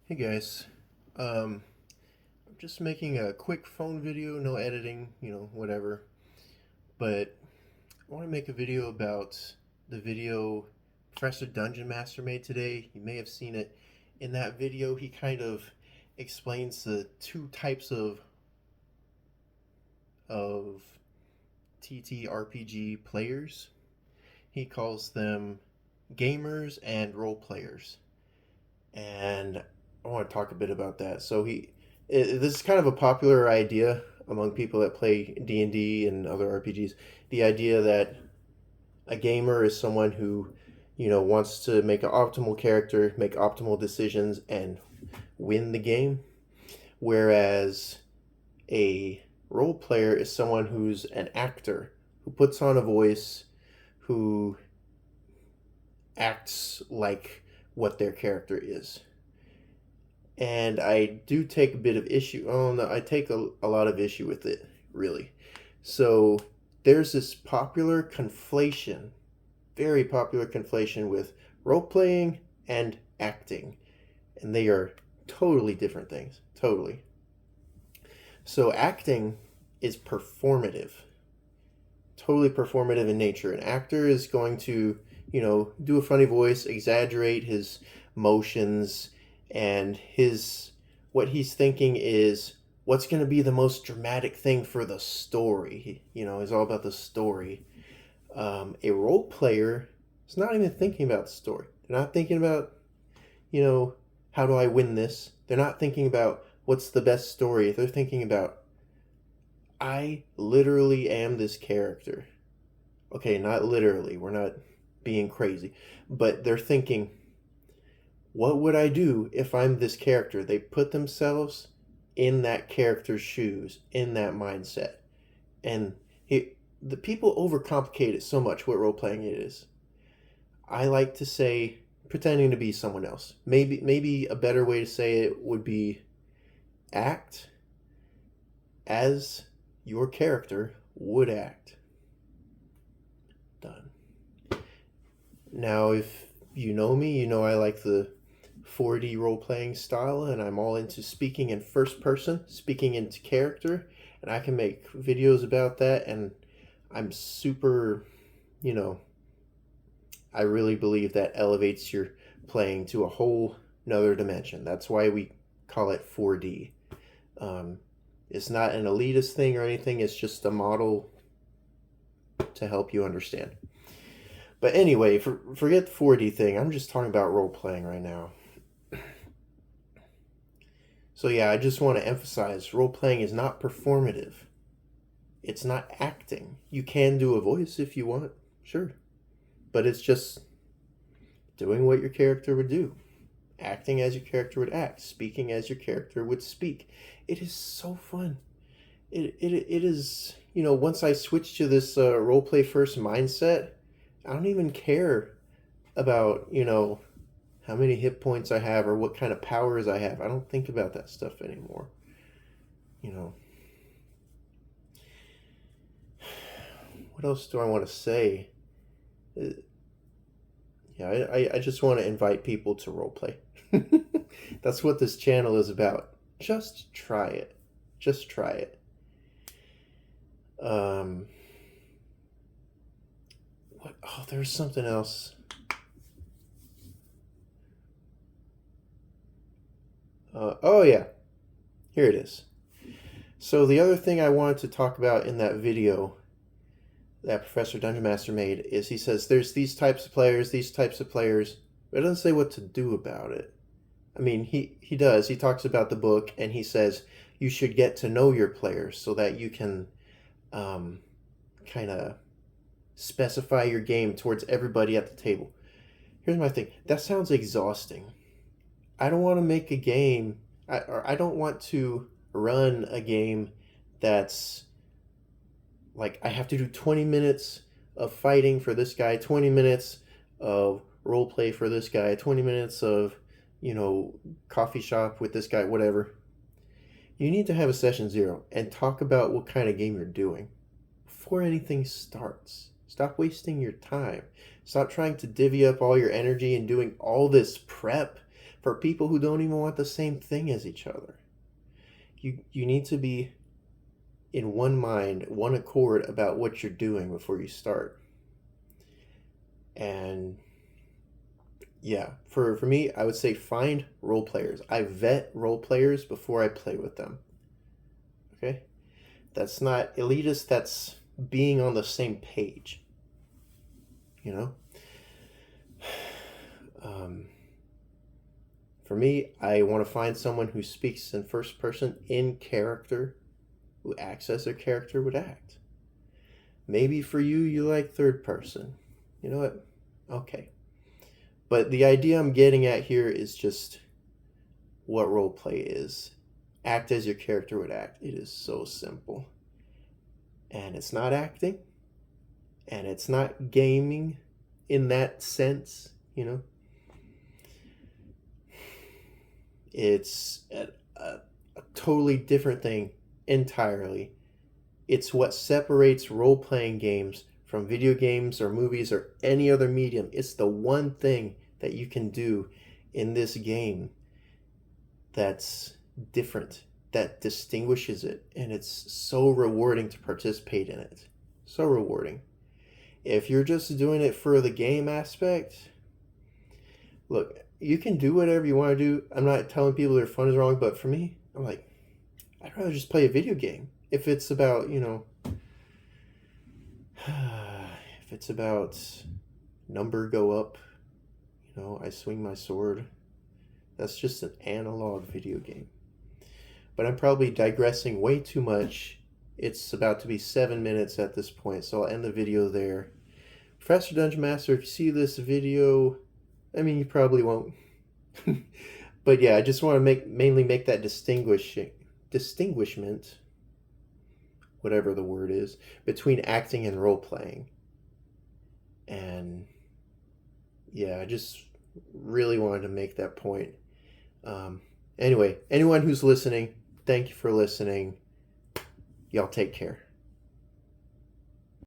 Hey guys, I'm just making a quick phone video, no editing, whatever. But I want to make a video about the video Professor Dungeon Master made today. You may have seen it. In that video, he kind of explains the two types of TTRPG players. He calls them gamers and role players. And I want to talk a bit about that. This is kind of a popular idea among people that play D&D and other RPGs. The idea that a gamer is someone who, wants to make an optimal character, make optimal decisions, and win the game, whereas a role player is someone who's an actor, who puts on a voice, who acts like what their character is. And I do take a bit of issue. Oh no, I take a lot of issue with it, really. So there's this popular conflation, very popular conflation with role playing and acting, and they are totally different things. Totally. So acting is performative, totally performative in nature. An actor is going to, do a funny voice, exaggerate his motions, and his what he's thinking is what's going to be the most dramatic thing for the story. Is all about the story. A role player is not even thinking about the story. They're not thinking about, how do I win this? They're not thinking about what's the best story. They're thinking about, I literally am this character. Okay, not literally. We're not being crazy. But they're thinking, what would I do if I'm this character? They put themselves in that character's shoes, in that mindset. And the people overcomplicate it so much what role playing it is. I like to say pretending to be someone else. Maybe a better way to say it would be act as your character would act. Done. Now, if you know me, you know I like the 4D role playing style, and I'm all into speaking in first person, speaking into character, and I can make videos about that. And I'm super, you know, I really believe that elevates your playing to a whole another dimension. That's why we call it 4D. It's not an elitist thing or anything, it's just a model to help you understand. But anyway, forget the 4D thing. I'm just talking about role playing right now. So yeah, I just want to emphasize role playing is not performative. It's not acting. You can do a voice if you want, sure. But it's just doing what your character would do. Acting as your character would act, speaking as your character would speak. It is so fun. It is, once I switch to this role play first mindset, I don't even care about, how many hit points I have or what kind of powers I have. I don't think about that stuff anymore. What else do I want to say? Yeah, I just want to invite people to roleplay. That's what this channel is about. Just try it. Just try it. What? Oh, there's something else. Oh yeah, here it is. So the other thing I wanted to talk about in that video that Professor Dungeon Master made is he says there's these types of players, but it doesn't say what to do about it. I mean, he does. He talks about the book and he says you should get to know your players so that you can kind of specify your game towards everybody at the table. Here's my thing. That sounds exhausting. I don't want to make a game, or I don't want to run a game that's like I have to do 20 minutes of fighting for this guy, 20 minutes of role play for this guy, 20 minutes of, coffee shop with this guy, whatever. You need to have a session zero and talk about what kind of game you're doing before anything starts. Stop wasting your time. Stop trying to divvy up all your energy and doing all this prep for people who don't even want the same thing as each other. You need to be in one mind, one accord about what you're doing before you start. And yeah, for me, I would say find role players. I vet role players before I play with them. Okay? That's not elitist, that's being on the same page. You know? For me, I want to find someone who speaks in first person in character, who acts as their character would act. Maybe for you, you like third person. You know what? Okay. But the idea I'm getting at here is just what role play is. Act as your character would act. It is so simple. And it's not acting. And it's not gaming in that sense, you know? It's a totally different thing entirely. It's what separates role-playing games from video games or movies or any other medium. It's the one thing that you can do in this game that's different, that distinguishes it, and it's so rewarding to participate in it. So rewarding. If you're just doing it for the game aspect, look, you can do whatever you want to do. I'm not telling people their fun is wrong, but for me, I'm like, I'd rather just play a video game. If it's about, if it's about number go up, I swing my sword. That's just an analog video game. But I'm probably digressing way too much. It's about to be 7 minutes at this point, so I'll end the video there. Professor Dungeon Master, if you see this video, I mean, you probably won't. But yeah, I just want to mainly make that distinguishment, whatever the word is, between acting and role-playing. And yeah, I just really wanted to make that point. Anyway, anyone who's listening, thank you for listening. Y'all take care.